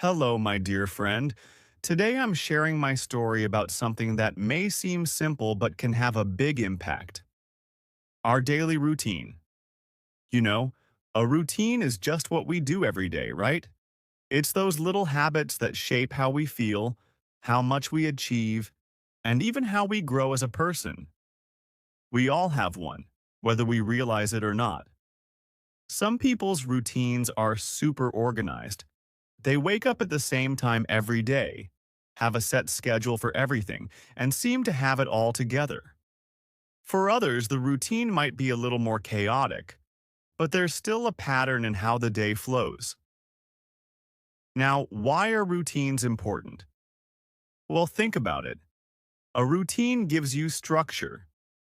Hello, my dear friend. Today I'm sharing my story about something that may seem simple but can have a big impact. Our daily routine. You know, a routine is just what we do every day, right? It's those little habits that shape how we feel, how much we achieve, and even how we grow as a person. We all have one, whether we realize it or not. Some people's routines are super organized. They wake up at the same time every day, have a set schedule for everything, and seem to have it all together. For others, the routine might be a little more chaotic, but there's still a pattern in how the day flows. Now, why are routines important? Well, think about it. A routine gives you structure.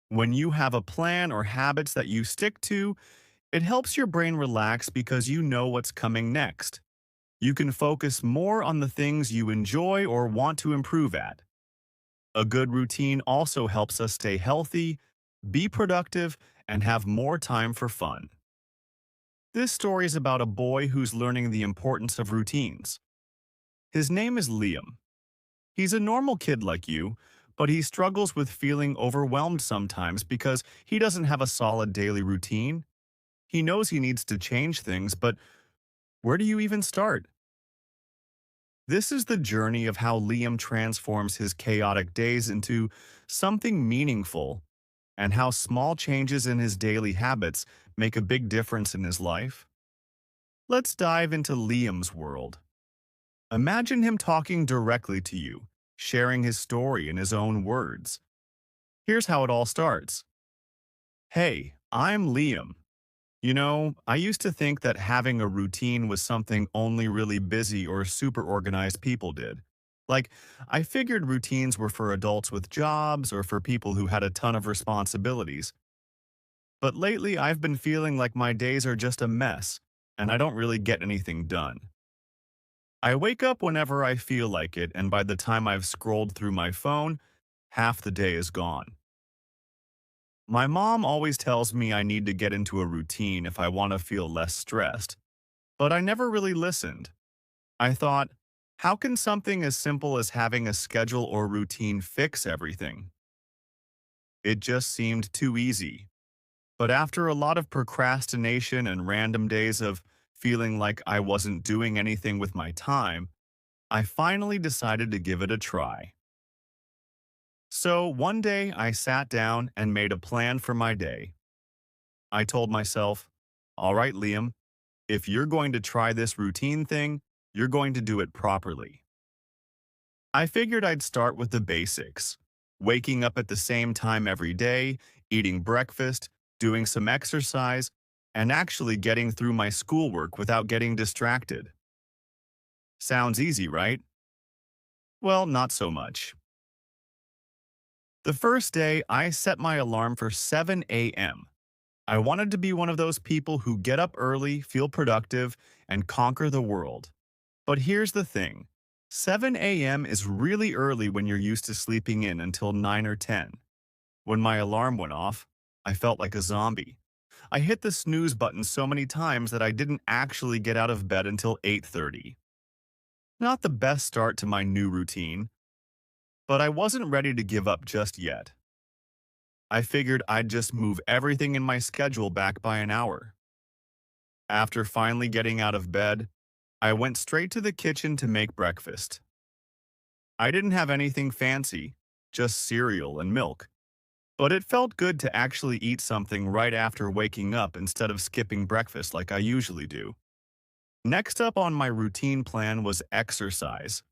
When you have a plan or habits that you stick to, it helps your brain relax because you know what's coming next. You can focus more on the things you enjoy or want to improve at. A good routine also helps us stay healthy, be productive, and have more time for fun. This story is about a boy who's learning the importance of routines. His name is Liam. He's a normal kid like you, but he struggles with feeling overwhelmed sometimes because he doesn't have a solid daily routine. He knows he needs to change things, but where do you even start? This is the journey of how Liam transforms his chaotic days into something meaningful and how small changes in his daily habits make a big difference in his life. Let's dive into Liam's world. Imagine him talking directly to you, sharing his story in his own words. Here's how it all starts. Hey, I'm Liam. I used to think that having a routine was something only really busy or super organized people did. Like, I figured routines were for adults with jobs or for people who had a ton of responsibilities. But lately, I've been feeling like my days are just a mess, and I don't really get anything done. I wake up whenever I feel like it, and by the time I've scrolled through my phone, half the day is gone. My mom always tells me I need to get into a routine if I want to feel less stressed, but I never really listened. I thought, how can something as simple as having a schedule or routine fix everything? It just seemed too easy. But after a lot of procrastination and random days of feeling like I wasn't doing anything with my time, I finally decided to give it a try. So one day I sat down and made a plan for my day. I told myself, all right, Liam, if you're going to try this routine thing, you're going to do it properly. I figured I'd start with the basics, waking up at the same time every day, eating breakfast, doing some exercise, and actually getting through my schoolwork without getting distracted. Sounds easy, right? Well, not so much. The first day, I set my alarm for 7 a.m. I wanted to be one of those people who get up early, feel productive, and conquer the world. But here's the thing. 7 a.m. is really early when you're used to sleeping in until 9 or 10. When my alarm went off, I felt like a zombie. I hit the snooze button so many times that I didn't actually get out of bed until 8:30. Not the best start to my new routine, but I wasn't ready to give up just yet. I figured I'd just move everything in my schedule back by an hour. After finally getting out of bed, I went straight to the kitchen to make breakfast. I didn't have anything fancy, just cereal and milk, but it felt good to actually eat something right after waking up instead of skipping breakfast like I usually do. Next up on my routine plan was exercise.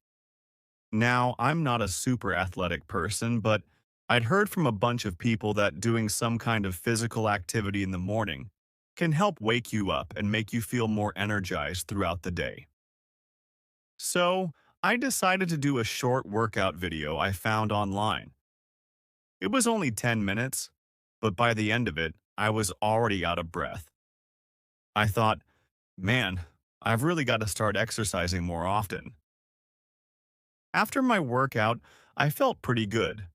Now, I'm not a super athletic person, but I'd heard from a bunch of people that doing some kind of physical activity in the morning can help wake you up and make you feel more energized throughout the day. So, I decided to do a short workout video I found online. It was only 10 minutes, but by the end of it, I was already out of breath. I thought, man, I've really got to start exercising more often. After my workout, I felt pretty good.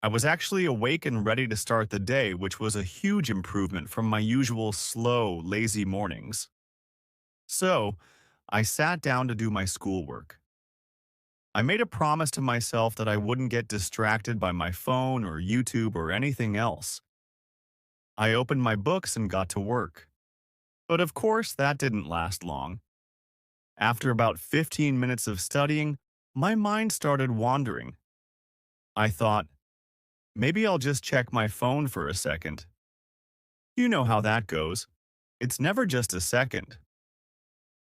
I was actually awake and ready to start the day, which was a huge improvement from my usual slow, lazy mornings. So, I sat down to do my schoolwork. I made a promise to myself that I wouldn't get distracted by my phone or YouTube or anything else. I opened my books and got to work. But of course, that didn't last long. After about 15 minutes of studying, my mind started wandering. I thought, maybe I'll just check my phone for a second. You know how that goes. It's never just a second.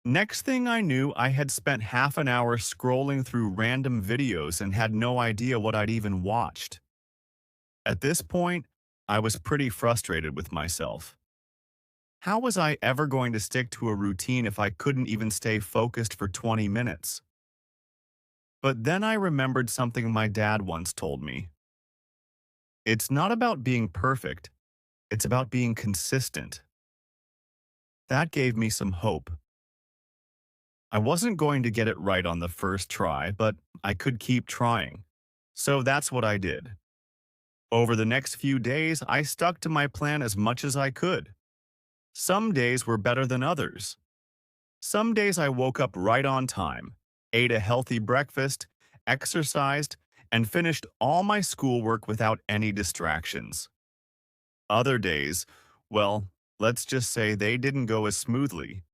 Next thing I knew, I had spent half an hour scrolling through random videos and had no idea what I'd even watched. At this point, I was pretty frustrated with myself. How was I ever going to stick to a routine if I couldn't even stay focused for 20 minutes? But then I remembered something my dad once told me. It's not about being perfect, it's about being consistent. That gave me some hope. I wasn't going to get it right on the first try, but I could keep trying. So that's what I did. Over the next few days, I stuck to my plan as much as I could. Some days were better than others. Some days I woke up right on time, ate a healthy breakfast, exercised, and finished all my schoolwork without any distractions. Other days, well, let's just say they didn't go as smoothly.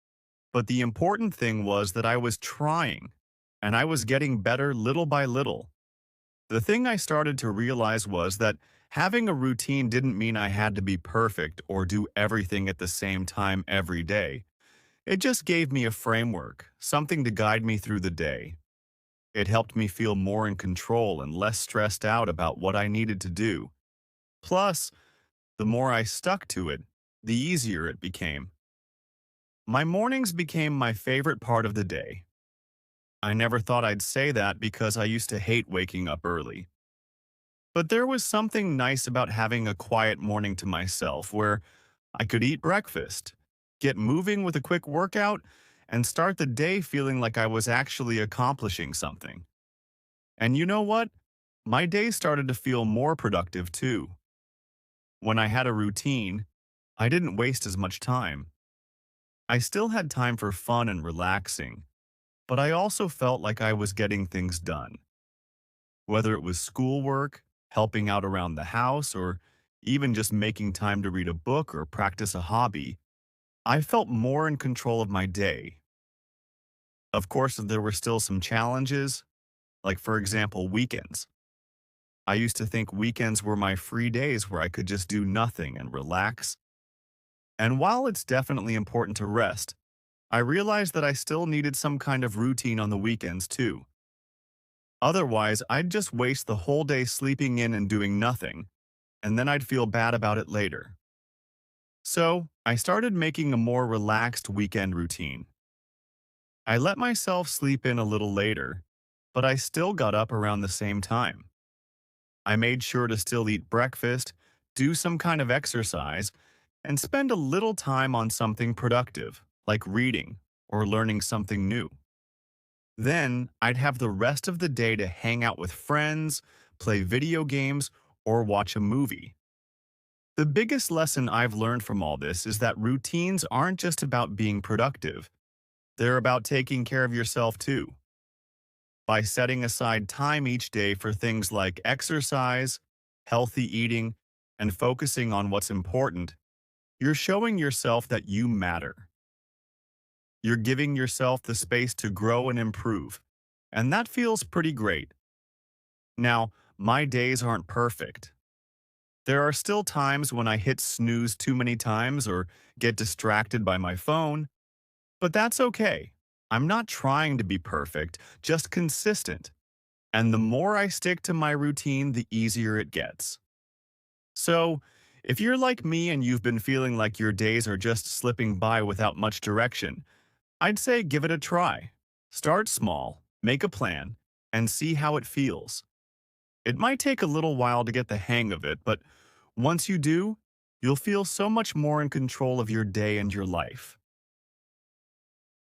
But the important thing was that I was trying, and I was getting better little by little. The thing I started to realize was that having a routine didn't mean I had to be perfect or do everything at the same time every day. It just gave me a framework, something to guide me through the day. It helped me feel more in control and less stressed out about what I needed to do. Plus, the more I stuck to it, the easier it became. My mornings became my favorite part of the day. I never thought I'd say that because I used to hate waking up early. But there was something nice about having a quiet morning to myself where I could eat breakfast, get moving with a quick workout, and start the day feeling like I was actually accomplishing something. And you know what? My day started to feel more productive too. When I had a routine, I didn't waste as much time. I still had time for fun and relaxing, but I also felt like I was getting things done. Whether it was schoolwork, helping out around the house, or even just making time to read a book or practice a hobby, I felt more in control of my day. Of course, there were still some challenges, like for example, weekends. I used to think weekends were my free days where I could just do nothing and relax. And while it's definitely important to rest, I realized that I still needed some kind of routine on the weekends too. Otherwise, I'd just waste the whole day sleeping in and doing nothing, and then I'd feel bad about it later. So, I started making a more relaxed weekend routine. I let myself sleep in a little later, but I still got up around the same time. I made sure to still eat breakfast, do some kind of exercise, and spend a little time on something productive, like reading or learning something new. Then I'd have the rest of the day to hang out with friends, play video games, or watch a movie. The biggest lesson I've learned from all this is that routines aren't just about being productive. They're about taking care of yourself too. By setting aside time each day for things like exercise, healthy eating, and focusing on what's important, you're showing yourself that you matter. You're giving yourself the space to grow and improve, and that feels pretty great. Now, my days aren't perfect. There are still times when I hit snooze too many times or get distracted by my phone, but that's okay. I'm not trying to be perfect, just consistent. And the more I stick to my routine, the easier it gets. So, if you're like me and you've been feeling like your days are just slipping by without much direction, I'd say give it a try. Start small, make a plan, and see how it feels. It might take a little while to get the hang of it, but once you do, you'll feel so much more in control of your day and your life.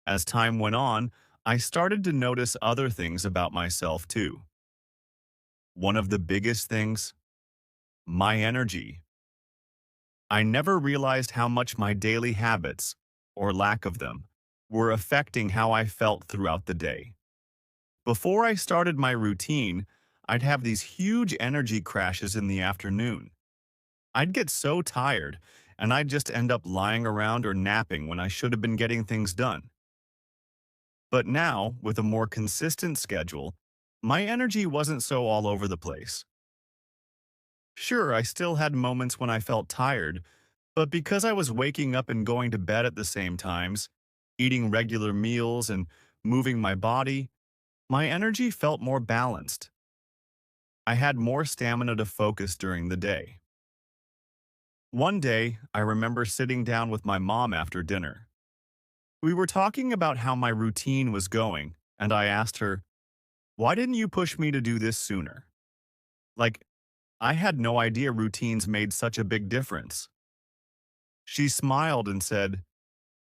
As time went on, I started to notice other things about myself too. One of the biggest things, my energy. I never realized how much my daily habits, or lack of them, were affecting how I felt throughout the day. Before I started my routine, I'd have these huge energy crashes in the afternoon. I'd get so tired, and I'd just end up lying around or napping when I should have been getting things done. But now, with a more consistent schedule, my energy wasn't so all over the place. Sure, I still had moments when I felt tired, but because I was waking up and going to bed at the same times, eating regular meals and moving my body, my energy felt more balanced. I had more stamina to focus during the day. One day, I remember sitting down with my mom after dinner. We were talking about how my routine was going, and I asked her, "Why didn't you push me to do this sooner?" Like, I had no idea routines made such a big difference. She smiled and said,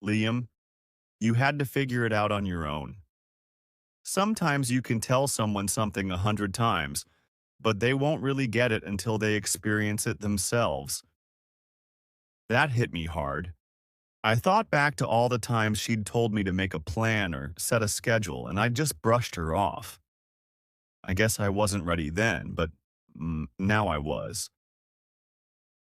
"Liam, you had to figure it out on your own. Sometimes you can tell someone something 100 times, but they won't really get it until they experience it themselves." That hit me hard. I thought back to all the times she'd told me to make a plan or set a schedule, and I just brushed her off. I guess I wasn't ready then, but now I was.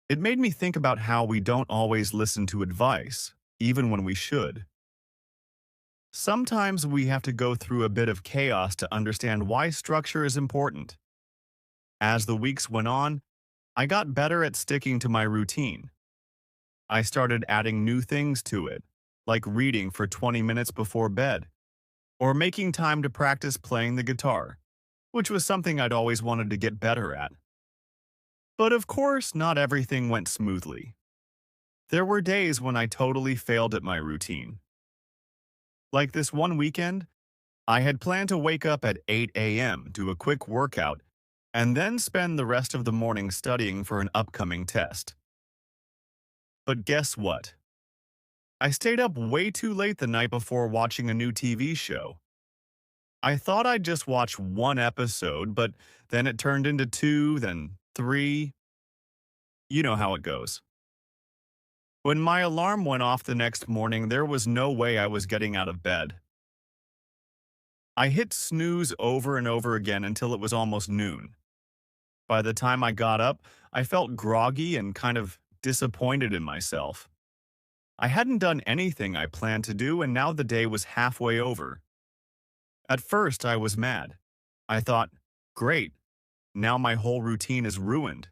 It made me think about how we don't always listen to advice, even when we should. Sometimes we have to go through a bit of chaos to understand why structure is important. As the weeks went on, I got better at sticking to my routine. I started adding new things to it, like reading for 20 minutes before bed, or making time to practice playing the guitar, which was something I'd always wanted to get better at. But of course, not everything went smoothly. There were days when I totally failed at my routine. Like this one weekend, I had planned to wake up at 8 a.m., do a quick workout, and then spend the rest of the morning studying for an upcoming test. But guess what? I stayed up way too late the night before watching a new TV show. I thought I'd just watch one episode, but then it turned into two, then three. You know how it goes. When my alarm went off the next morning, there was no way I was getting out of bed. I hit snooze over and over again until it was almost noon. By the time I got up, I felt groggy and kind of disappointed in myself. I hadn't done anything I planned to do, and now the day was halfway over. At first, I was mad. I thought, great, now my whole routine is ruined.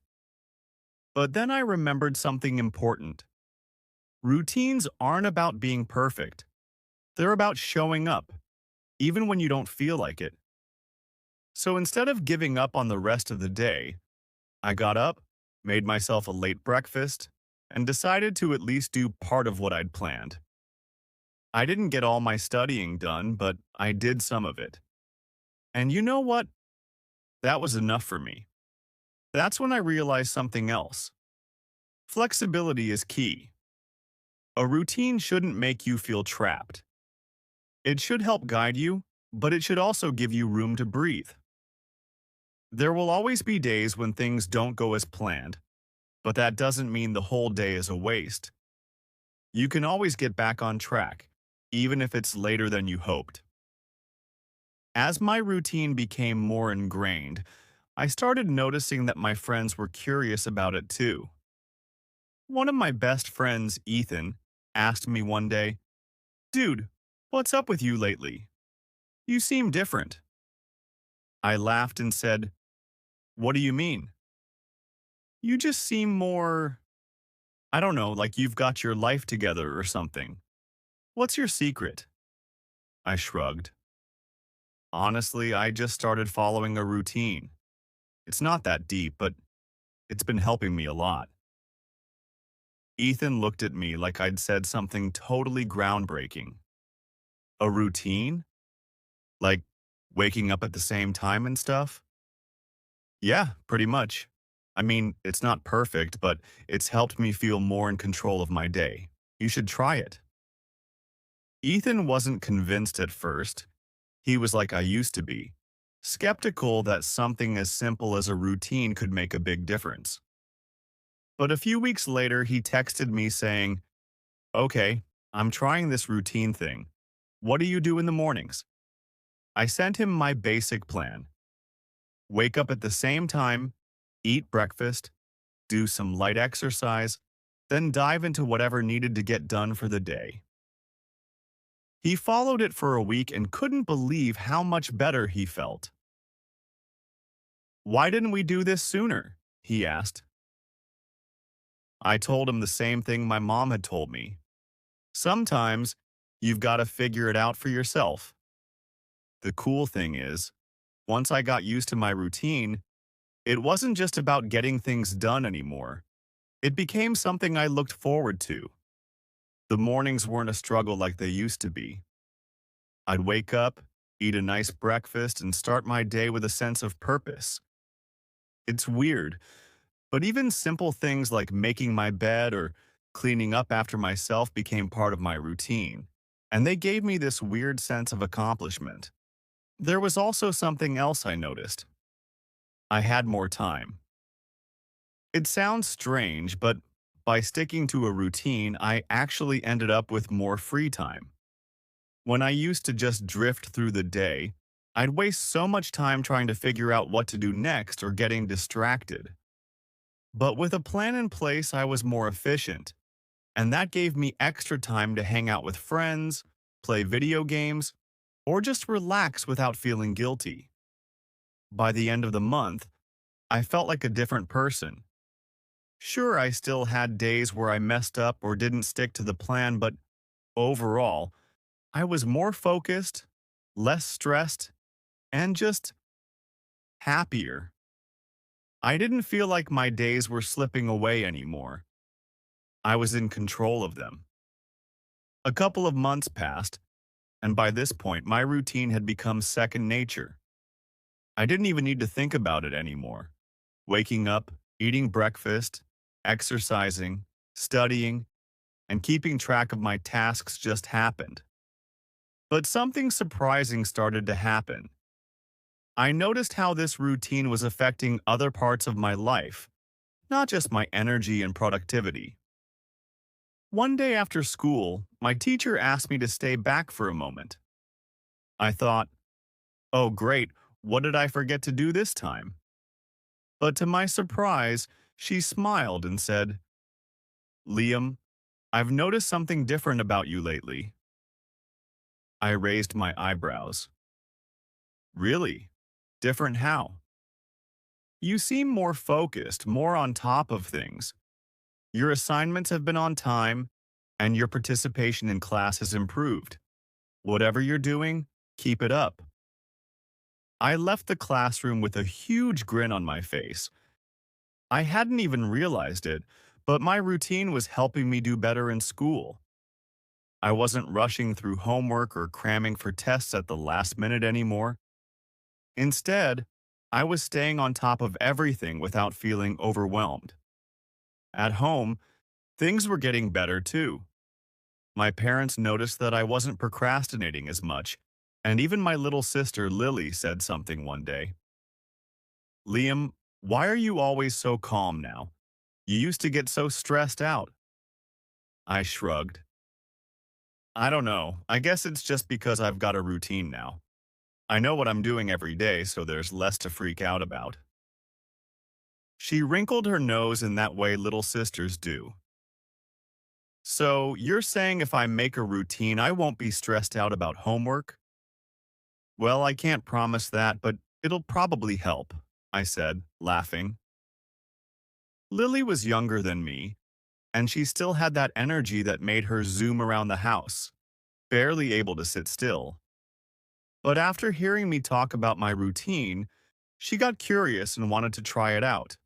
But then I remembered something important. Routines aren't about being perfect. They're about showing up, even when you don't feel like it. So instead of giving up on the rest of the day, I got up, made myself a late breakfast, and decided to at least do part of what I'd planned. I didn't get all my studying done, but I did some of it. And you know what? That was enough for me. That's when I realized something else. Flexibility is key. A routine shouldn't make you feel trapped. It should help guide you, but it should also give you room to breathe. There will always be days when things don't go as planned, but that doesn't mean the whole day is a waste. You can always get back on track, even if it's later than you hoped. As my routine became more ingrained, I started noticing that my friends were curious about it too. One of my best friends, Ethan, asked me one day, "Dude, what's up with you lately? You seem different." I laughed and said, "What do you mean?" "You just seem more, I don't know, like you've got your life together or something. What's your secret?" I shrugged. "Honestly, I just started following a routine. It's not that deep, but it's been helping me a lot." Ethan looked at me like I'd said something totally groundbreaking. "A routine? Like waking up at the same time and stuff?" "Yeah, pretty much. I mean, it's not perfect, but it's helped me feel more in control of my day. You should try it." Ethan wasn't convinced at first. He was like I used to be, skeptical that something as simple as a routine could make a big difference. But a few weeks later, he texted me saying, "Okay, I'm trying this routine thing. What do you do in the mornings? I sent him my basic plan. Wake up at the same time, eat breakfast, do some light exercise, then dive into whatever needed to get done for the day. He followed it for a week and couldn't believe how much better he felt. Why didn't we do this sooner? He asked. I told him the same thing my mom had told me. Sometimes you've got to figure it out for yourself. The cool thing is, once I got used to my routine, it wasn't just about getting things done anymore. It became something I looked forward to. The mornings weren't a struggle like they used to be. I'd wake up, eat a nice breakfast, and start my day with a sense of purpose. It's weird, but even simple things like making my bed or cleaning up after myself became part of my routine, and they gave me this weird sense of accomplishment. There was also something else I noticed. I had more time. It sounds strange, but by sticking to a routine, I actually ended up with more free time. When I used to just drift through the day, I'd waste so much time trying to figure out what to do next or getting distracted. But with a plan in place, I was more efficient, and that gave me extra time to hang out with friends, play video games, or just relax without feeling guilty. By the end of the month, I felt like a different person. Sure, I still had days where I messed up or didn't stick to the plan, but overall, I was more focused, less stressed, and just happier. I didn't feel like my days were slipping away anymore. I was in control of them. A couple of months passed, and by this point, my routine had become second nature. I didn't even need to think about it anymore. Waking up, eating breakfast, exercising, studying, and keeping track of my tasks just happened. But something surprising started to happen. I noticed how this routine was affecting other parts of my life, not just my energy and productivity. One day after school, my teacher asked me to stay back for a moment. I thought, oh great, what did I forget to do this time? But to my surprise, she smiled and said, Liam, I've noticed something different about you lately. I raised my eyebrows. Really? Different how? You seem more focused, more on top of things. Your assignments have been on time, and your participation in class has improved. Whatever you're doing, keep it up. I left the classroom with a huge grin on my face. I hadn't even realized it, but my routine was helping me do better in school. I wasn't rushing through homework or cramming for tests at the last minute anymore. Instead, I was staying on top of everything without feeling overwhelmed. At home, things were getting better too. My parents noticed that I wasn't procrastinating as much, and even my little sister Lily said something one day. Liam, why are you always so calm now? You used to get so stressed out. I shrugged. I don't know. I guess it's just because I've got a routine now. I know what I'm doing every day, so there's less to freak out about. She wrinkled her nose in that way little sisters do. So, you're saying if I make a routine, I won't be stressed out about homework? Well, I can't promise that, but it'll probably help, I said, laughing. Lily was younger than me, and she still had that energy that made her zoom around the house, barely able to sit still. But after hearing me talk about my routine, she got curious and wanted to try it out.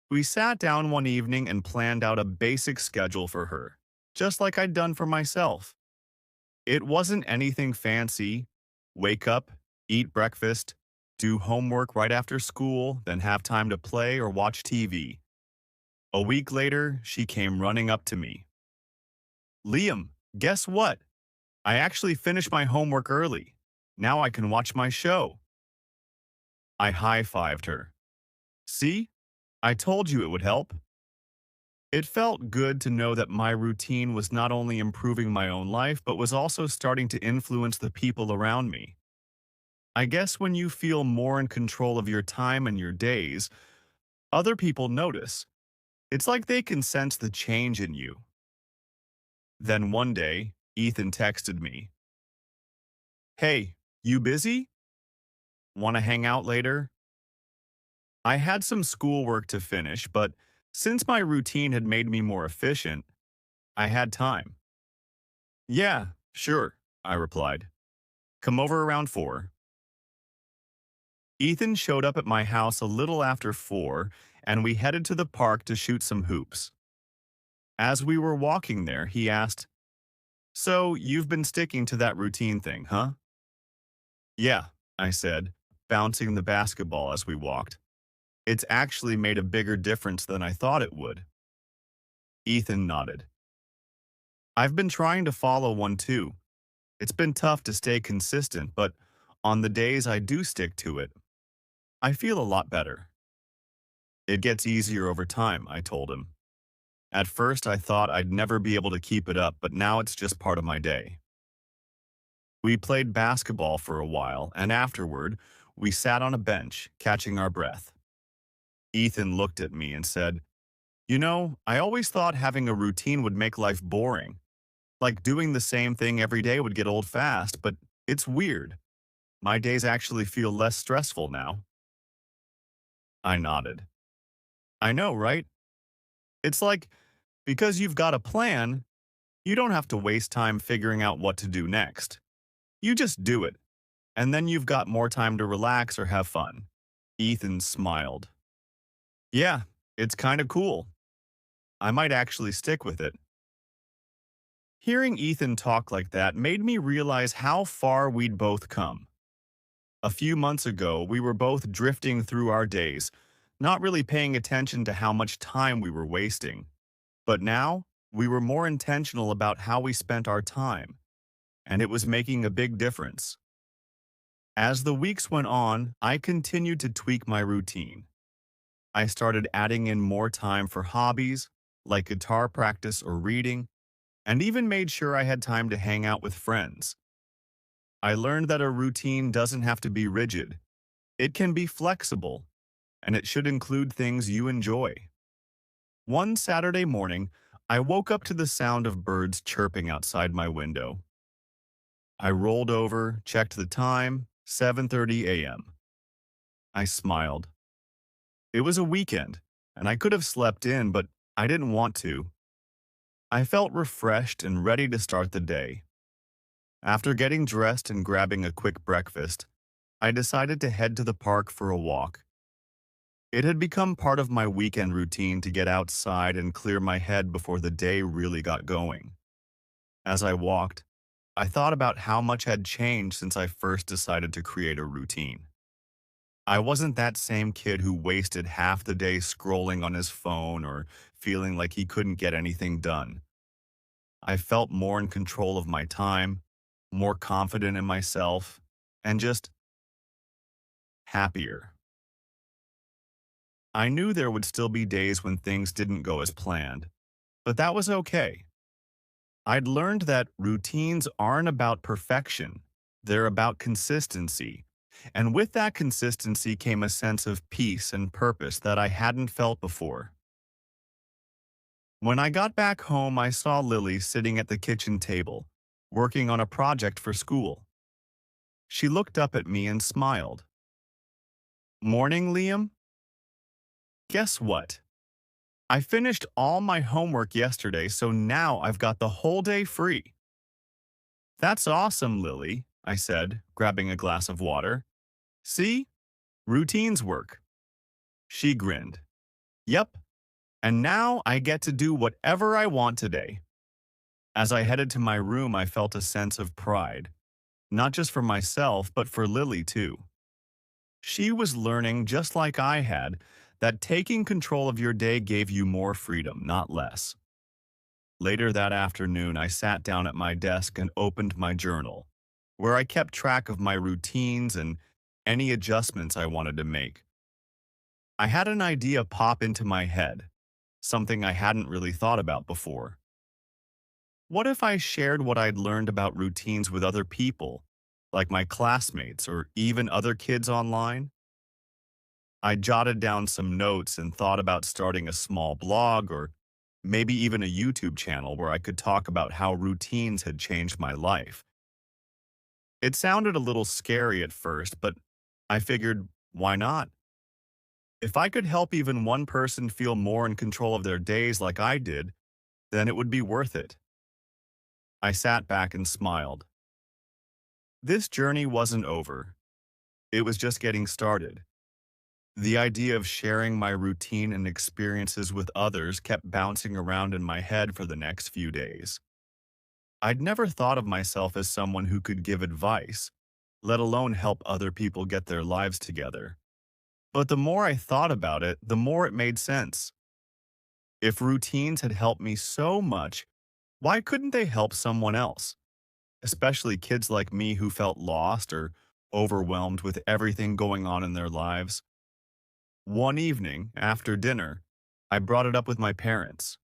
We sat down one evening and planned out a basic schedule for her, just like I'd done for myself. It wasn't anything fancy. Wake up, eat breakfast, do homework right after school, then have time to play or watch TV. A week later, she came running up to me. Liam, guess what? I actually finished my homework early. Now I can watch my show. I high-fived her. See? I told you it would help. It felt good to know that my routine was not only improving my own life, but was also starting to influence the people around me. I guess when you feel more in control of your time and your days, other people notice. It's like they can sense the change in you. Then one day, Ethan texted me, "Hey, you busy? Want to hang out later?" I had some schoolwork to finish, but since my routine had made me more efficient, I had time. "Yeah, sure," I replied. "Come over around 4." Ethan showed up at my house a little after 4, and we headed to the park to shoot some hoops. As we were walking there, he asked, "So, you've been sticking to that routine thing, huh?" "Yeah," I said, bouncing the basketball as we walked. "It's actually made a bigger difference than I thought it would." Ethan nodded. "I've been trying to follow one too. It's been tough to stay consistent, but on the days I do stick to it, I feel a lot better." "It gets easier over time," I told him. "At first, I thought I'd never be able to keep it up, but now it's just part of my day." We played basketball for a while, and afterward, we sat on a bench, catching our breath. Ethan looked at me and said, I always thought having a routine would make life boring. Like doing the same thing every day would get old fast, but it's weird. My days actually feel less stressful now." I nodded. "I know, right? It's like, because you've got a plan, you don't have to waste time figuring out what to do next. You just do it, and then you've got more time to relax or have fun." Ethan smiled. "Yeah, it's kind of cool. I might actually stick with it." Hearing Ethan talk like that made me realize how far we'd both come. A few months ago, we were both drifting through our days, not really paying attention to how much time we were wasting. But now, we were more intentional about how we spent our time, and it was making a big difference. As the weeks went on, I continued to tweak my routine. I started adding in more time for hobbies, like guitar practice or reading, and even made sure I had time to hang out with friends. I learned that a routine doesn't have to be rigid. It can be flexible, and it should include things you enjoy. One Saturday morning, I woke up to the sound of birds chirping outside my window. I rolled over, checked the time, 7:30 a.m. I smiled. It was a weekend, and I could have slept in, but I didn't want to. I felt refreshed and ready to start the day. After getting dressed and grabbing a quick breakfast, I decided to head to the park for a walk. It had become part of my weekend routine to get outside and clear my head before the day really got going. As I walked, I thought about how much had changed since I first decided to create a routine. I wasn't that same kid who wasted half the day scrolling on his phone or feeling like he couldn't get anything done. I felt more in control of my time, more confident in myself, and just happier. I knew there would still be days when things didn't go as planned, but that was okay. I'd learned that routines aren't about perfection, they're about consistency. And with that consistency came a sense of peace and purpose that I hadn't felt before. When I got back home, I saw Lily sitting at the kitchen table, working on a project for school. She looked up at me and smiled. "Morning, Liam? Guess what? I finished all my homework yesterday, so now I've got the whole day free." "That's awesome, Lily," I said, grabbing a glass of water. "See? Routines work." She grinned. "Yep, and now I get to do whatever I want today." As I headed to my room, I felt a sense of pride, not just for myself, but for Lily too. She was learning, just like I had, that taking control of your day gave you more freedom, not less. Later that afternoon, I sat down at my desk and opened my journal, where I kept track of my routines and any adjustments I wanted to make. I had an idea pop into my head, something I hadn't really thought about before. What if I shared what I'd learned about routines with other people, like my classmates or even other kids online? I jotted down some notes and thought about starting a small blog or maybe even a YouTube channel where I could talk about how routines had changed my life. It sounded a little scary at first, but I figured, why not? If I could help even one person feel more in control of their days like I did, then it would be worth it. I sat back and smiled. This journey wasn't over. It was just getting started. The idea of sharing my routine and experiences with others kept bouncing around in my head for the next few days. I'd never thought of myself as someone who could give advice, let alone help other people get their lives together. But the more I thought about it, the more it made sense. If routines had helped me so much, why couldn't they help someone else? Especially kids like me who felt lost or overwhelmed with everything going on in their lives. One evening, after dinner, I brought it up with my parents.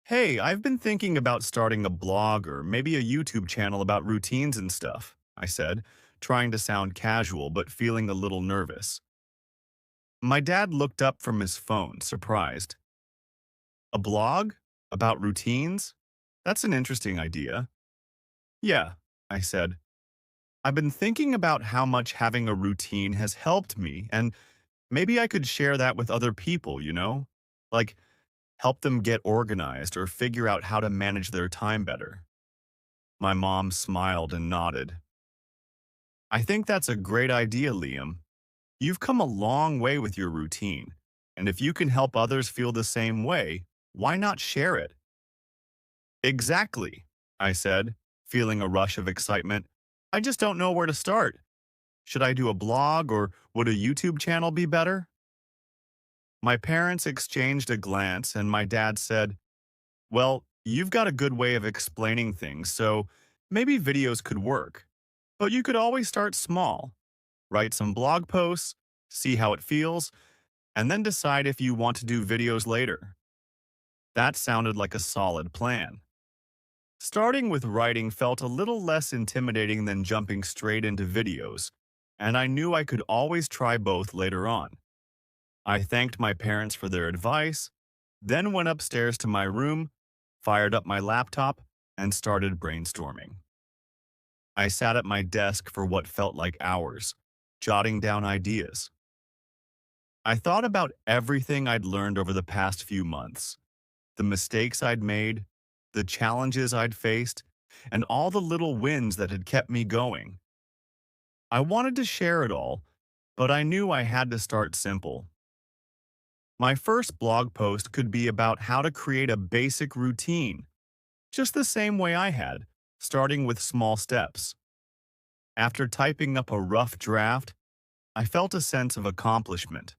Hey, I've been thinking about starting a blog or maybe a YouTube channel about routines and stuff, I said, trying to sound casual but feeling a little nervous. My dad looked up from his phone, surprised. A blog? About routines? That's an interesting idea. Yeah, I said. I've been thinking about how much having a routine has helped me, and maybe I could share that with other people, Like, help them get organized or figure out how to manage their time better. My mom smiled and nodded. I think that's a great idea, Liam. You've come a long way with your routine, and if you can help others feel the same way, why not share it? Exactly, I said, feeling a rush of excitement. I just don't know where to start. Should I do a blog or would a YouTube channel be better? My parents exchanged a glance and my dad said, well, you've got a good way of explaining things, so maybe videos could work. But you could always start small. Write some blog posts, see how it feels, and then decide if you want to do videos later. That sounded like a solid plan. Starting with writing felt a little less intimidating than jumping straight into videos, and I knew I could always try both later on. I thanked my parents for their advice, then went upstairs to my room, fired up my laptop, and started brainstorming. I sat at my desk for what felt like hours, jotting down ideas. I thought about everything I'd learned over the past few months, the mistakes I'd made, the challenges I'd faced, and all the little wins that had kept me going. I wanted to share it all, but I knew I had to start simple. My first blog post could be about how to create a basic routine, just the same way I had, starting with small steps. After typing up a rough draft, I felt a sense of accomplishment.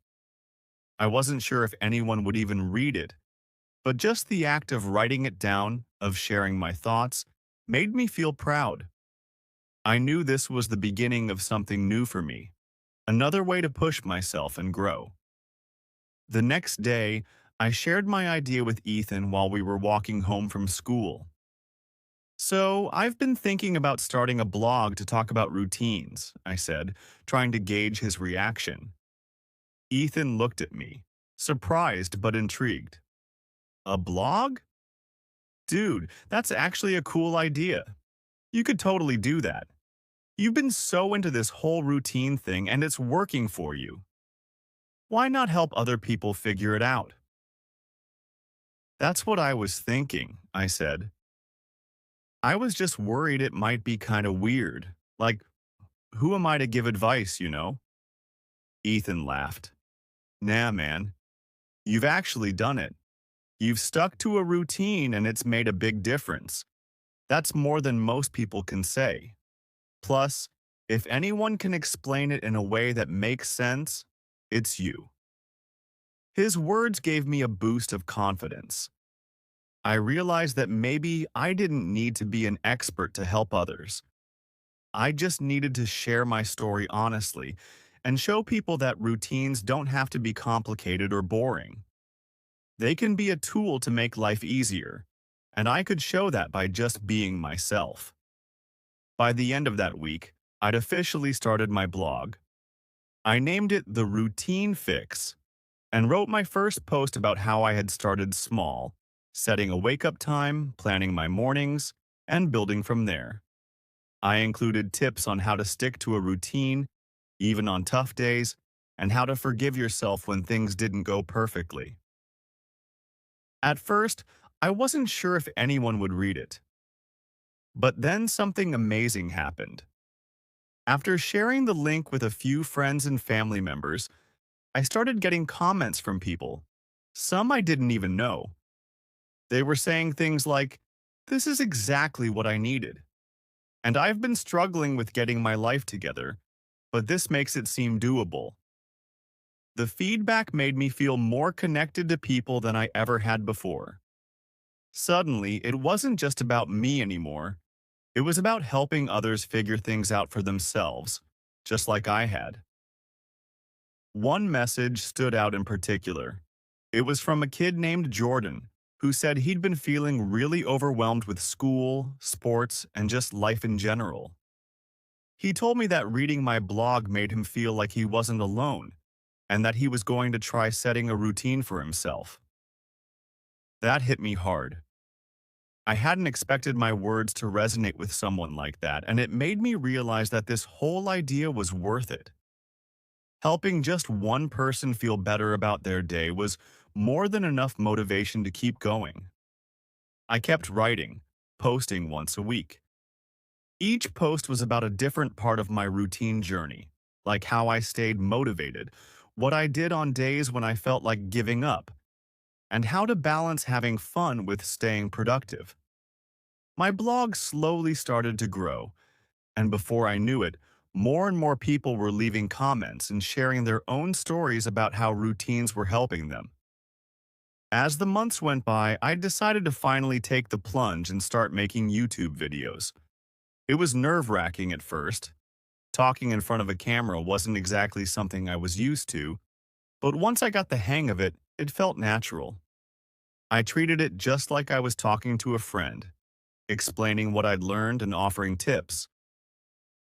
I wasn't sure if anyone would even read it, but just the act of writing it down, of sharing my thoughts, made me feel proud. I knew this was the beginning of something new for me, another way to push myself and grow. The next day, I shared my idea with Ethan while we were walking home from school. So, I've been thinking about starting a blog to talk about routines, I said, trying to gauge his reaction. Ethan looked at me, surprised but intrigued. A blog? Dude, that's actually a cool idea. You could totally do that. You've been so into this whole routine thing and it's working for you. Why not help other people figure it out? That's what I was thinking, I said. I was just worried it might be kind of weird. Like, who am I to give advice? Ethan laughed. Nah, man. You've actually done it. You've stuck to a routine and it's made a big difference. That's more than most people can say. Plus, if anyone can explain it in a way that makes sense, it's you. His words gave me a boost of confidence. I realized that maybe I didn't need to be an expert to help others. I just needed to share my story honestly and show people that routines don't have to be complicated or boring. They can be a tool to make life easier, and I could show that by just being myself. By the end of that week, I'd officially started my blog. I named it The Routine Fix and wrote my first post about how I had started small, setting a wake-up time, planning my mornings, and building from there. I included tips on how to stick to a routine, even on tough days, and how to forgive yourself when things didn't go perfectly. At first, I wasn't sure if anyone would read it. But then something amazing happened. After sharing the link with a few friends and family members, I started getting comments from people. Some I didn't even know. They were saying things like, "This is exactly what I needed. And I've been struggling with getting my life together, but this makes it seem doable." The feedback made me feel more connected to people than I ever had before. Suddenly, it wasn't just about me anymore. It was about helping others figure things out for themselves, just like I had. One message stood out in particular. It was from a kid named Jordan, who said he'd been feeling really overwhelmed with school, sports, and just life in general. He told me that reading my blog made him feel like he wasn't alone, and that he was going to try setting a routine for himself. That hit me hard. I hadn't expected my words to resonate with someone like that, and it made me realize that this whole idea was worth it. Helping just one person feel better about their day was more than enough motivation to keep going. I kept writing, posting once a week. Each post was about a different part of my routine journey, like how I stayed motivated, what I did on days when I felt like giving up, and how to balance having fun with staying productive. My blog slowly started to grow, and before I knew it, more and more people were leaving comments and sharing their own stories about how routines were helping them. As the months went by, I decided to finally take the plunge and start making YouTube videos. It was nerve-wracking at first. Talking in front of a camera wasn't exactly something I was used to, but once I got the hang of it, it felt natural. I treated it just like I was talking to a friend, explaining what I'd learned and offering tips.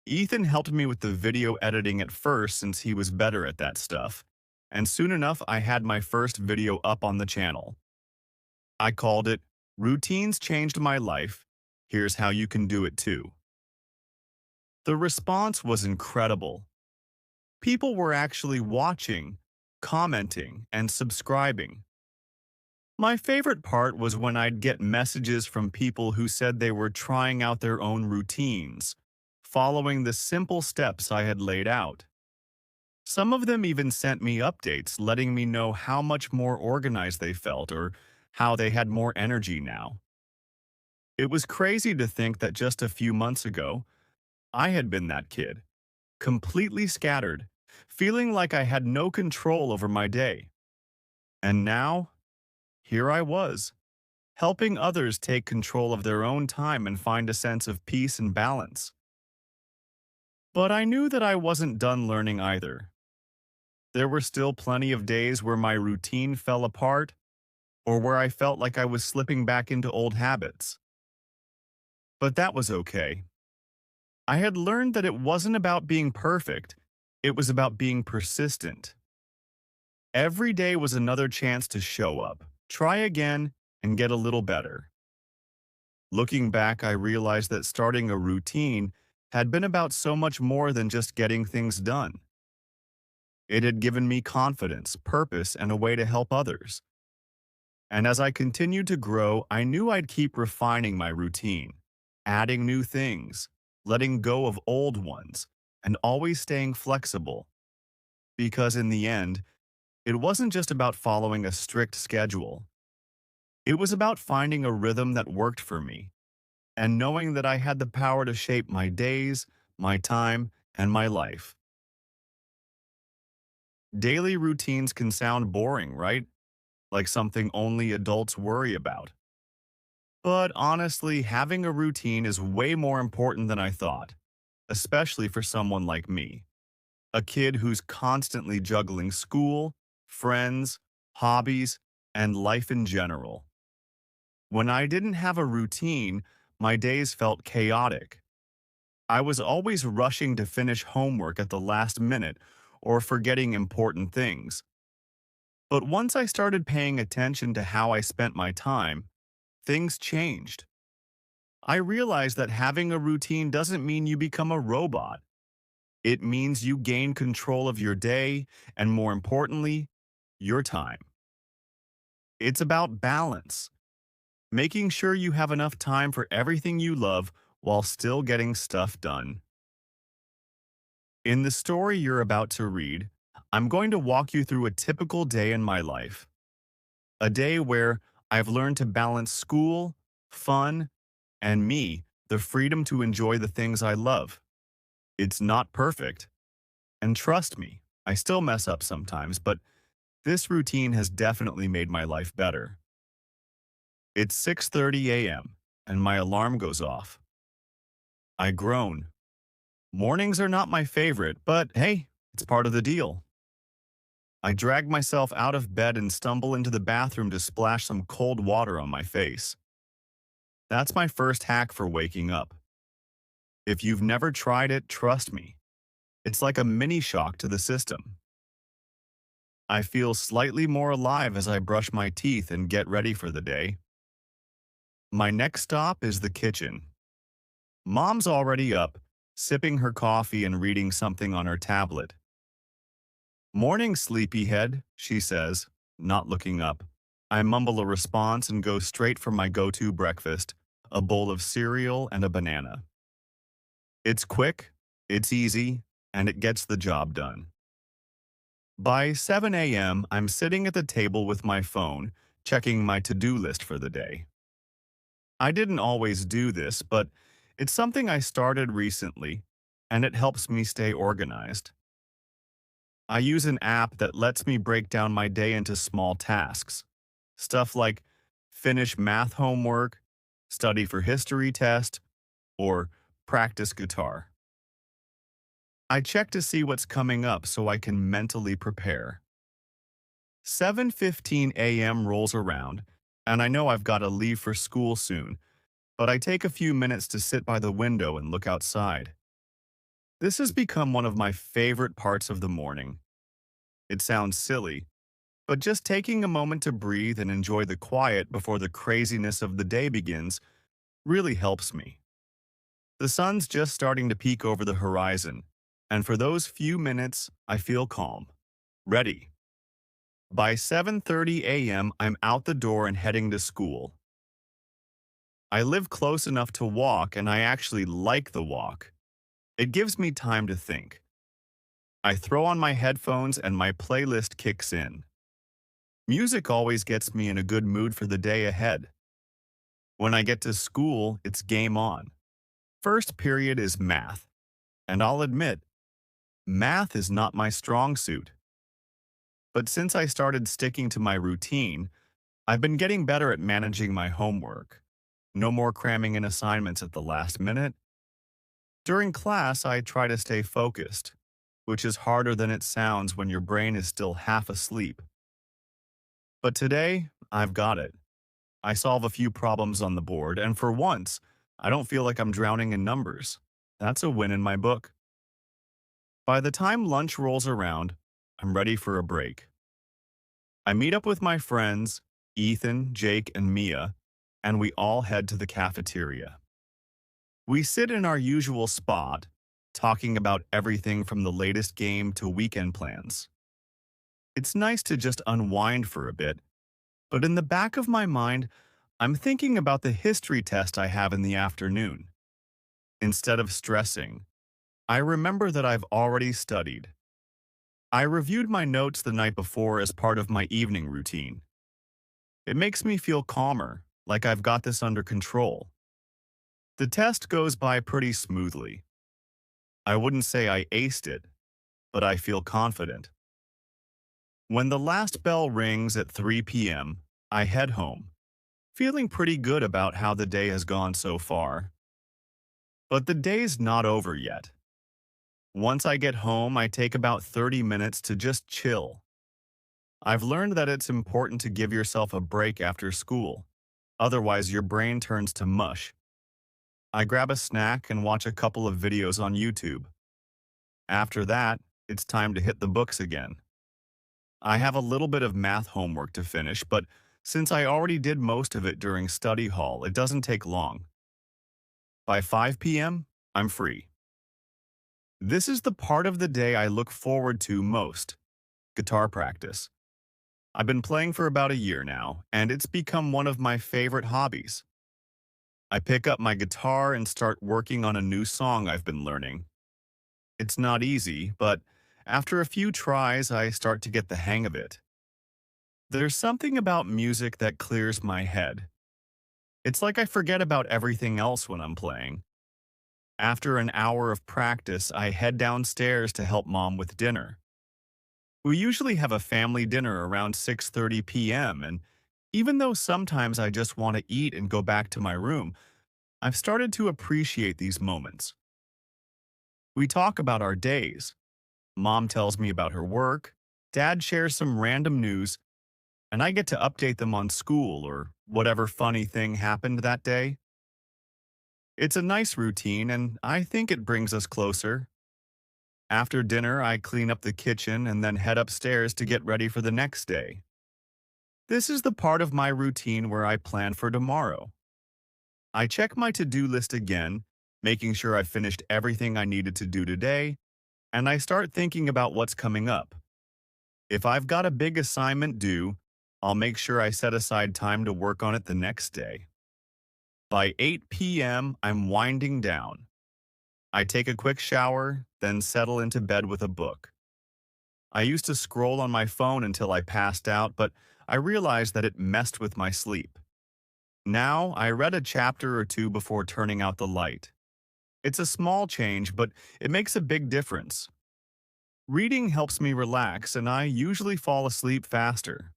Ethan helped me with the video editing at first since he was better at that stuff, and soon enough I had my first video up on the channel. I called it, "Routines Changed My Life. Here's How You Can Do It Too." The response was incredible. People were actually watching, commenting, and subscribing. My favorite part was when I'd get messages from people who said they were trying out their own routines, following the simple steps I had laid out. Some of them even sent me updates letting me know how much more organized they felt or how they had more energy now. It was crazy to think that just a few months ago, I had been that kid, completely scattered, feeling like I had no control over my day. And now, here I was, helping others take control of their own time and find a sense of peace and balance. But I knew that I wasn't done learning either. There were still plenty of days where my routine fell apart or where I felt like I was slipping back into old habits. But that was okay. I had learned that it wasn't about being perfect, it was about being persistent. Every day was another chance to show up, try again, and get a little better. Looking back, I realized that starting a routine had been about so much more than just getting things done. It had given me confidence, purpose, and a way to help others. And as I continued to grow, I knew I'd keep refining my routine, adding new things, letting go of old ones, and always staying flexible. Because in the end, it wasn't just about following a strict schedule. It was about finding a rhythm that worked for me, and knowing that I had the power to shape my days, my time, and my life. Daily routines can sound boring, right? Like something only adults worry about. But honestly, having a routine is way more important than I thought, especially for someone like me, a kid who's constantly juggling school, friends, hobbies, and life in general. When I didn't have a routine, my days felt chaotic. I was always rushing to finish homework at the last minute or forgetting important things. But once I started paying attention to how I spent my time, things changed. I realized that having a routine doesn't mean you become a robot. It means you gain control of your day and, more importantly, your time. It's about balance, making sure you have enough time for everything you love while still getting stuff done. In the story you're about to read, I'm going to walk you through a typical day in my life. A day where I've learned to balance school, fun, and me, the freedom to enjoy the things I love. It's not perfect. And trust me, I still mess up sometimes, but this routine has definitely made my life better. It's 6:30 a.m., and my alarm goes off. I groan. Mornings are not my favorite, but hey, it's part of the deal. I drag myself out of bed and stumble into the bathroom to splash some cold water on my face. That's my first hack for waking up. If you've never tried it, trust me, it's like a mini shock to the system. I feel slightly more alive as I brush my teeth and get ready for the day. My next stop is the kitchen. Mom's already up, sipping her coffee and reading something on her tablet. "Morning, sleepyhead," she says, not looking up. I mumble a response and go straight for my go-to breakfast, a bowl of cereal and a banana. It's quick, it's easy, and it gets the job done. By 7 a.m., I'm sitting at the table with my phone, checking my to-do list for the day. I didn't always do this, but it's something I started recently, and it helps me stay organized. I use an app that lets me break down my day into small tasks. Stuff like finish math homework, study for history test, or practice guitar. I check to see what's coming up so I can mentally prepare. 7:15 a.m. rolls around, and I know I've got to leave for school soon, but I take a few minutes to sit by the window and look outside. This has become one of my favorite parts of the morning. It sounds silly, but just taking a moment to breathe and enjoy the quiet before the craziness of the day begins really helps me. The sun's just starting to peek over the horizon, and for those few minutes, I feel calm, ready. By 7:30 a.m., I'm out the door and heading to school. I live close enough to walk, and I actually like the walk. It gives me time to think. I throw on my headphones and my playlist kicks in. Music always gets me in a good mood for the day ahead. When I get to school, it's game on. First period is math, and I'll admit, math is not my strong suit. But since I started sticking to my routine, I've been getting better at managing my homework. No more cramming in assignments at the last minute. During class, I try to stay focused, which is harder than it sounds when your brain is still half asleep. But today, I've got it. I solve a few problems on the board, and for once, I don't feel like I'm drowning in numbers. That's a win in my book. By the time lunch rolls around, I'm ready for a break. I meet up with my friends, Ethan, Jake, and Mia, and we all head to the cafeteria. We sit in our usual spot, talking about everything from the latest game to weekend plans. It's nice to just unwind for a bit, but in the back of my mind, I'm thinking about the history test I have in the afternoon. Instead of stressing, I remember that I've already studied. I reviewed my notes the night before as part of my evening routine. It makes me feel calmer, like I've got this under control. The test goes by pretty smoothly. I wouldn't say I aced it, but I feel confident. When the last bell rings at 3 p.m., I head home, feeling pretty good about how the day has gone so far. But the day's not over yet. Once I get home, I take about 30 minutes to just chill. I've learned that it's important to give yourself a break after school. Otherwise, your brain turns to mush. I grab a snack and watch a couple of videos on YouTube. After that, it's time to hit the books again. I have a little bit of math homework to finish, but since I already did most of it during study hall, it doesn't take long. By 5 p.m., I'm free. This is the part of the day I look forward to most: guitar practice. I've been playing for about a year now, and it's become one of my favorite hobbies. I pick up my guitar and start working on a new song I've been learning. It's not easy, but after a few tries, I start to get the hang of it. There's something about music that clears my head. It's like I forget about everything else when I'm playing. After an hour of practice, I head downstairs to help Mom with dinner. We usually have a family dinner around 6:30 p.m., and even though sometimes I just want to eat and go back to my room, I've started to appreciate these moments. We talk about our days. Mom tells me about her work, Dad shares some random news, and I get to update them on school or whatever funny thing happened that day. It's a nice routine, and I think it brings us closer. After dinner, I clean up the kitchen and then head upstairs to get ready for the next day. This is the part of my routine where I plan for tomorrow. I check my to-do list again, making sure I've finished everything I needed to do today, and I start thinking about what's coming up. If I've got a big assignment due, I'll make sure I set aside time to work on it the next day. By 8 p.m., I'm winding down. I take a quick shower, then settle into bed with a book. I used to scroll on my phone until I passed out, but I realized that it messed with my sleep. Now, I read a chapter or two before turning out the light. It's a small change, but it makes a big difference. Reading helps me relax, and I usually fall asleep faster.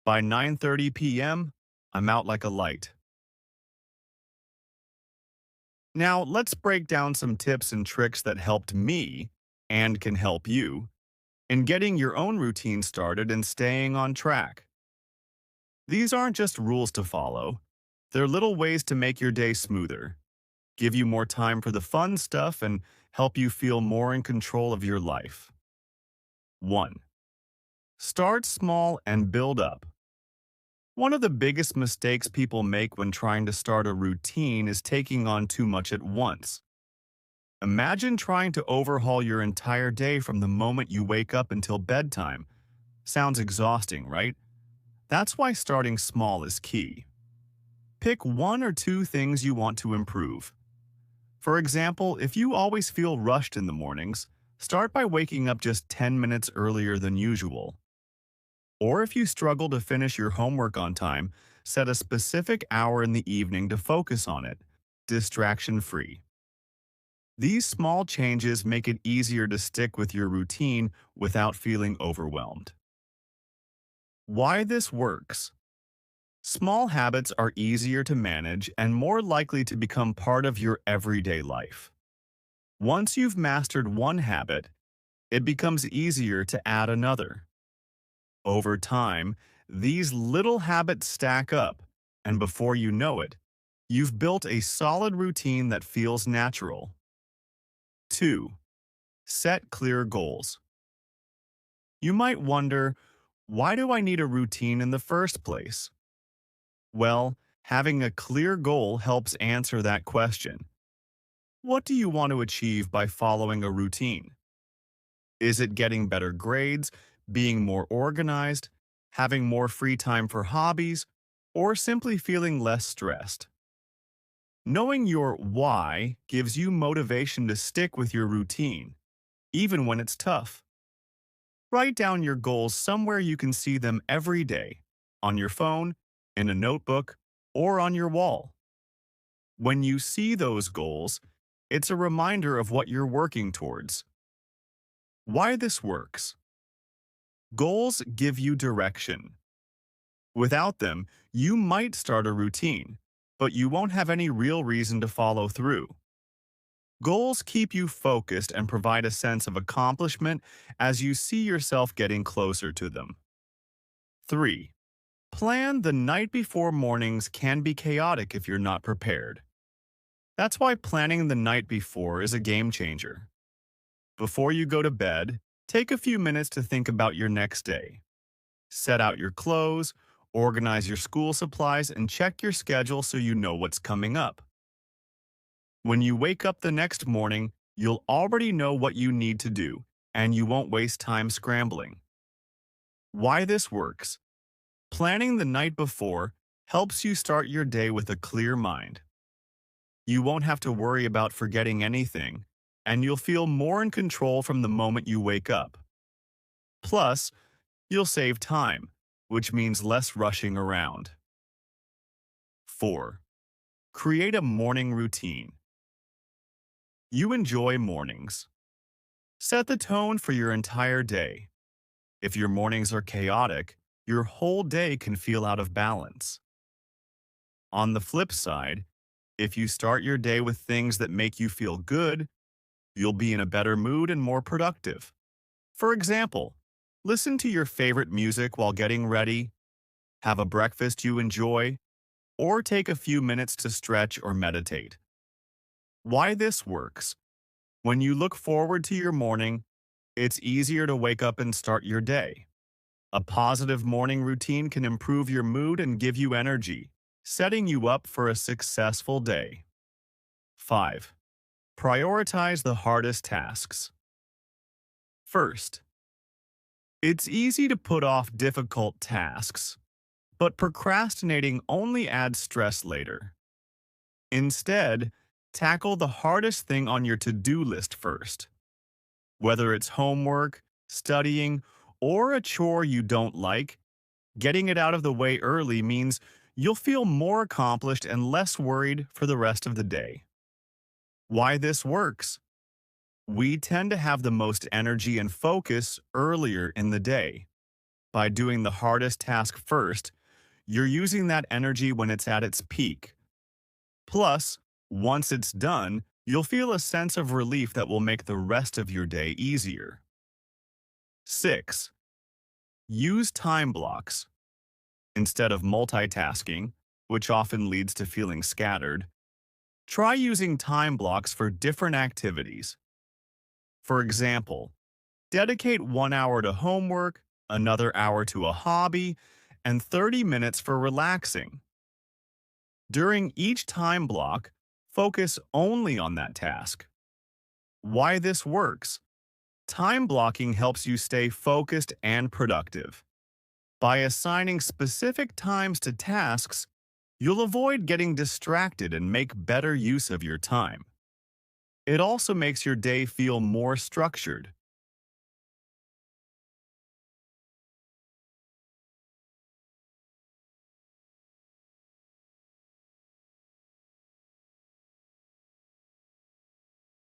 By 9:30 p.m., I'm out like a light. Now, let's break down some tips and tricks that helped me, and can help you, in getting your own routine started and staying on track. These aren't just rules to follow. They're little ways to make your day smoother, give you more time for the fun stuff, and help you feel more in control of your life. 1. Start small and build up. One of the biggest mistakes people make when trying to start a routine is taking on too much at once. Imagine trying to overhaul your entire day from the moment you wake up until bedtime. Sounds exhausting, right? That's why starting small is key. Pick one or two things you want to improve. For example, if you always feel rushed in the mornings, start by waking up just 10 minutes earlier than usual. Or if you struggle to finish your homework on time, set a specific hour in the evening to focus on it, distraction-free. These small changes make it easier to stick with your routine without feeling overwhelmed. Why this works? Small habits are easier to manage and more likely to become part of your everyday life. Once you've mastered one habit, it becomes easier to add another. Over time, these little habits stack up, and before you know it, you've built a solid routine that feels natural. 2. Set clear goals. You might wonder, why do I need a routine in the first place? Well, having a clear goal helps answer that question. What do you want to achieve by following a routine? Is it getting better grades, being more organized, having more free time for hobbies, or simply feeling less stressed? Knowing your why gives you motivation to stick with your routine, even when it's tough. Write down your goals somewhere you can see them every day, on your phone, in a notebook, or on your wall. When you see those goals, it's a reminder of what you're working towards. Why this works. Goals give you direction. Without them, you might start a routine, but you won't have any real reason to follow through. Goals keep you focused and provide a sense of accomplishment as you see yourself getting closer to them. 3. Plan the night before. Mornings can be chaotic if you're not prepared. That's why planning the night before is a game changer. Before you go to bed, take a few minutes to think about your next day. Set out your clothes, organize your school supplies, and check your schedule so you know what's coming up. When you wake up the next morning, you'll already know what you need to do, and you won't waste time scrambling. Why this works? Planning the night before helps you start your day with a clear mind. You won't have to worry about forgetting anything, and you'll feel more in control from the moment you wake up. Plus, you'll save time, which means less rushing around. 4. Create a morning routine. You enjoy mornings. Set the tone for your entire day. If your mornings are chaotic, your whole day can feel out of balance. On the flip side, if you start your day with things that make you feel good, you'll be in a better mood and more productive. For example, listen to your favorite music while getting ready, have a breakfast you enjoy, or take a few minutes to stretch or meditate. Why this works? When you look forward to your morning, it's easier to wake up and start your day. A positive morning routine can improve your mood and give you energy, setting you up for a successful day. 5. Prioritize the hardest tasks. First, it's easy to put off difficult tasks, but procrastinating only adds stress later. Instead, tackle the hardest thing on your to-do list first. Whether it's homework, studying, or a chore you don't like, getting it out of the way early means you'll feel more accomplished and less worried for the rest of the day. Why this works? We tend to have the most energy and focus earlier in the day. By doing the hardest task first, you're using that energy when it's at its peak. Plus, once it's done, you'll feel a sense of relief that will make the rest of your day easier. 6. Use time blocks. Instead of multitasking, which often leads to feeling scattered, try using time blocks for different activities. For example, dedicate 1 hour to homework, another hour to a hobby, and 30 minutes for relaxing. During each time block, focus only on that task. Why this works? Time blocking helps you stay focused and productive. By assigning specific times to tasks, you'll avoid getting distracted and make better use of your time. It also makes your day feel more structured,